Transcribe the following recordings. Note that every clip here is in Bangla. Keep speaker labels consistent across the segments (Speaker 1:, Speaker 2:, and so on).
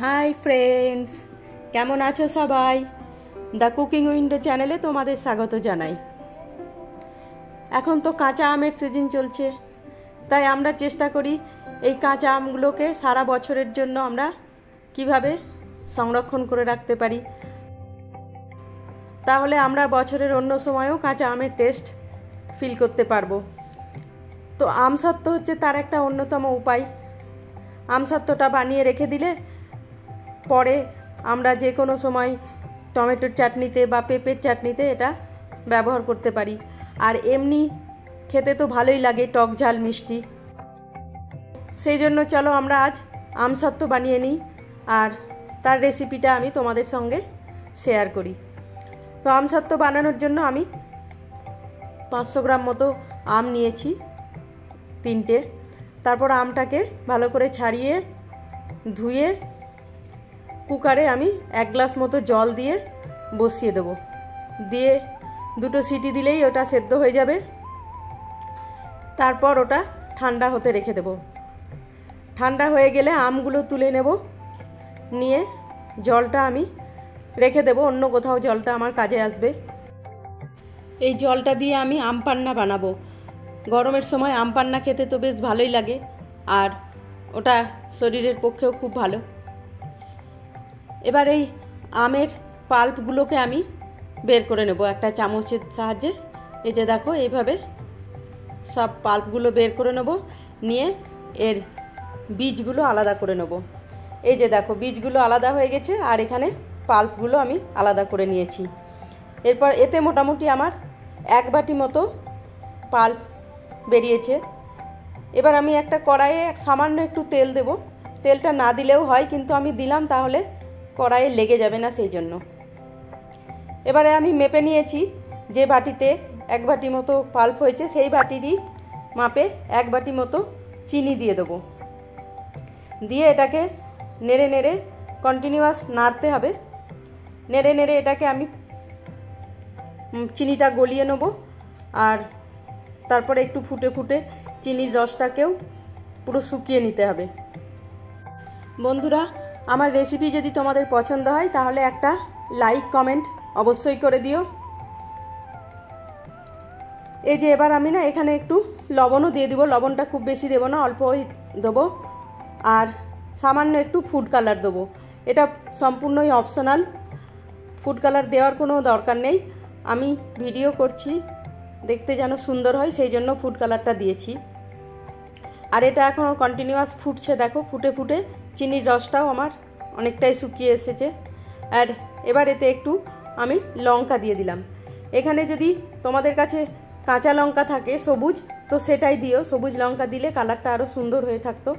Speaker 1: হাই ফ্রেন্ডস, কেমন আছো সবাই? দ্য কুকিং উইন্ডো চ্যানেলে তোমাদের স্বাগত জানাই। এখন তো কাঁচা আমের সিজন চলছে, তাই আমরা চেষ্টা করি এই কাঁচা আমগুলোকে সারা বছরের জন্য আমরা কিভাবে সংরক্ষণ করে রাখতে পারি, তাহলে আমরা বছরের অন্য সময়েও কাঁচা আমের টেস্ট ফিল করতে পারবো। তো আমসত্ত্ব হচ্ছে তার একটা অন্যতম উপায়। আমসত্ত্বটা বানিয়ে রেখে দিলে পরে আমরা যে কোনো সময় টমেটোর চাটনিতে বা পেঁপের চাটনিতে এটা ব্যবহার করতে পারি। আর এমনি খেতে তো ভালোই লাগে, টক ঝাল মিষ্টি। সেই জন্য চলো আমরা আজ আমসত্ত্ব বানিয়ে নিই, আর তার রেসিপিটা আমি তোমাদের সঙ্গে শেয়ার করি। তো আমসত্ত্ব বানানোর জন্য আমি 500 গ্রাম মতো আম নিয়েছি, 3টে। তারপর আমটাকে ভালো করে ছাড়িয়ে ধুয়ে কুকারে আমি 1 গ্লাস মতো জল দিয়ে বসিয়ে দেবো। দিয়ে 2টো সিটি দিলেই ওটা সেদ্ধ হয়ে যাবে। তারপর ওটা ঠান্ডা হতে রেখে দেব। ঠান্ডা হয়ে গেলে আমগুলো তুলে নেব, নিয়ে জলটা আমি রেখে দেব, অন্য কোথাও জলটা আমার কাজে আসবে। এই জলটা দিয়ে আমি আম পান্না বানাবো। গরমের সময় আম পান্না খেতে তো বেশ ভালোই লাগে, আর ওটা শরীরের পক্ষেও খুব ভালো। এবার এই আমের পাল্পগুলোকে আমি বের করে নেব একটা চামচের সাহায্যে। এই যে দেখো, এইভাবে সব পাল্পগুলো বের করে নেব, নিয়ে এর বীজগুলো আলাদা করে নেব। এই যে দেখো, বীজগুলো আলাদা হয়ে গেছে, আর এখানে পাল্পগুলো আমি আলাদা করে নিয়েছি। এরপর এতে মোটামুটি আমার 1 বাটি মতো পাল্প বেরিয়েছে। এবার আমি একটা কড়াইয়ে সামান্য একটু তেল দেব। তেলটা না দিলেও হয়, কিন্তু আমি দিলাম, তাহলে কড়াইয়ে লেগে যাবে না, সেই জন্য। এবারে আমি মেপে নিয়েছি যে বাটিতে 1 বাটি মতো পাল্প হয়েছে, সেই বাটিরই মাপে 1 বাটি মতো চিনি দিয়ে দেবো। দিয়ে এটাকে নেড়ে নেড়ে কন্টিনিউয়াস নাড়তে হবে। নেড়ে নেড়ে এটাকে আমি চিনিটা গলিয়ে নেব, আর তারপরে একটু ফুটে ফুটে চিনির রসটাকেও পুরো শুকিয়ে নিতে হবে। বন্ধুরা, আমার রেসিপি যদি তোমাদের পছন্দ হয় তাহলে একটা লাইক কমেন্ট অবশ্যই করে দিও। এই যে এবার আমি এখানে একটু লবণও দিয়ে দিব। লবণটা খুব বেশি দেবো না, অল্পই দেবো। আর সামান্য একটু ফুড কালার দেবো। এটা সম্পূর্ণই অপশনাল, ফুড কালার দেওয়ার কোনো দরকার নেই। আমি ভিডিও করছি, দেখতে যেন সুন্দর হয়, সেই জন্য ফুড কালারটা দিয়েছি। আর এটা এখনও কন্টিনিউয়াস ফুটছে, দেখো ফুটে ফুটে চিনির রসটাও আমার অনেকটাই শুকিয়ে এসেছে। আর এবার এতে একটু আমি লঙ্কা দিয়ে দিলাম। এখানে যদি তোমাদের কাছে কাঁচা লঙ্কা থাকে সবুজ, তো সেটাই দিও। সবুজ লঙ্কা দিলে কালারটা আরও সুন্দর হয়ে থাকতো।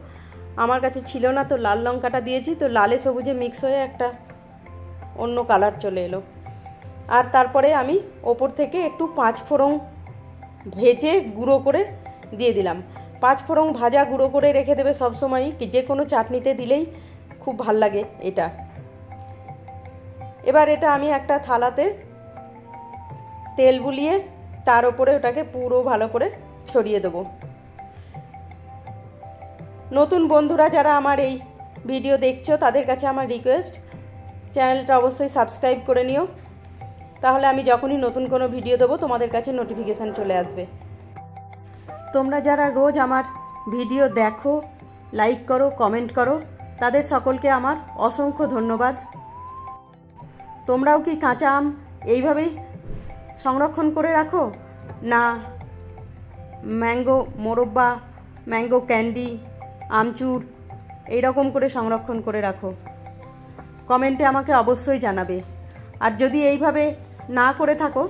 Speaker 1: আমার কাছে ছিল না, তো লাল লঙ্কাটা দিয়েছি, তো লালে সবুজে মিক্স হয়ে একটা অন্য কালার চলে এলো। আর তারপরে আমি ওপর থেকে একটু 5 ফোড়ন ভেজে গুঁড়ো করে দিয়ে দিলাম। 5 ফোড়ন ভাজা গুঁড়ো করে রেখে দেবে সবসময়ই, যে কোনো চাটনিতে দিলেই খুব ভাল লাগে এটা। এবার এটা আমি একটা থালাতে তেল বুলিয়ে তার উপরে ওটাকে পুরো ভালো করে ছড়িয়ে দেবো। নতুন বন্ধুরা যারা আমার এই ভিডিও দেখছো, তাদের কাছে আমার রিকোয়েস্ট, চ্যানেলটা অবশ্যই সাবস্ক্রাইব করে নিও, তাহলে আমি যখনই নতুন কোনো ভিডিও দেবো তোমাদের কাছে নোটিফিকেশান চলে আসবে। তোমরা যারা রোজ আমার ভিডিও দেখো, লাইক করো, কমেন্ট করো, তাদের সকলকে আমার অসংখ্য ধন্যবাদ। তোমরাও কি কাঁচা আম এইভাবেই সংরক্ষণ করে রাখো, না ম্যাঙ্গো মোরব্বা, ম্যাঙ্গো ক্যান্ডি, আমচুর এইরকম করে সংরক্ষণ করে রাখো? কমেন্টে আমাকে অবশ্যই জানাবে। আর যদি এইভাবে না করে থাকো,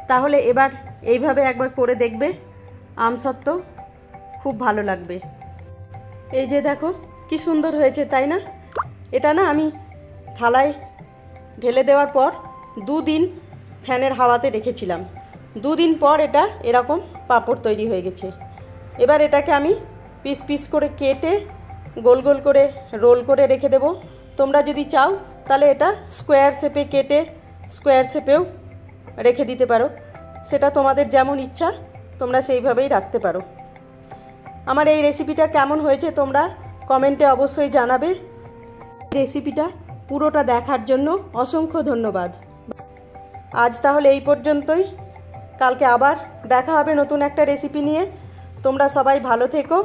Speaker 1: তাহলে এবার এইভাবে একবার করে দেখবে, আমসত্ত্ব খুব ভালো লাগবে। এই যে দেখো কি সুন্দর হয়েছে, তাই না? এটা আমি থালায় ঢেলে দেওয়ার পর 2 দিন ফ্যানের হাওয়াতে রেখেছিলাম। 2 দিন পর এটা এরকম পাঁপড় তৈরি হয়ে গেছে। এবার এটাকে আমি পিস পিস করে কেটে গোল গোল করে রোল করে রেখে দেব। তোমরা যদি চাও তাহলে এটা স্কোয়ার শেপে কেটে স্কোয়ার শেপেও রেখে দিতে পারো, সেটা তোমাদের যেমন ইচ্ছা তোমরা সেইভাবেই রাখতে পারো। আমার এই রেসিপিটা কেমন হয়েছে তোমরা কমেন্টে অবশ্যই জানাবে। রেসিপিটা পুরোটা দেখার জন্য অসংখ্য ধন্যবাদ। আজ তাহলে এই পর্যন্তই। কালকে আবার দেখা হবে নতুন একটা রেসিপি নিয়ে। তোমরা সবাই ভালো থেকো।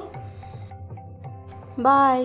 Speaker 1: বাই।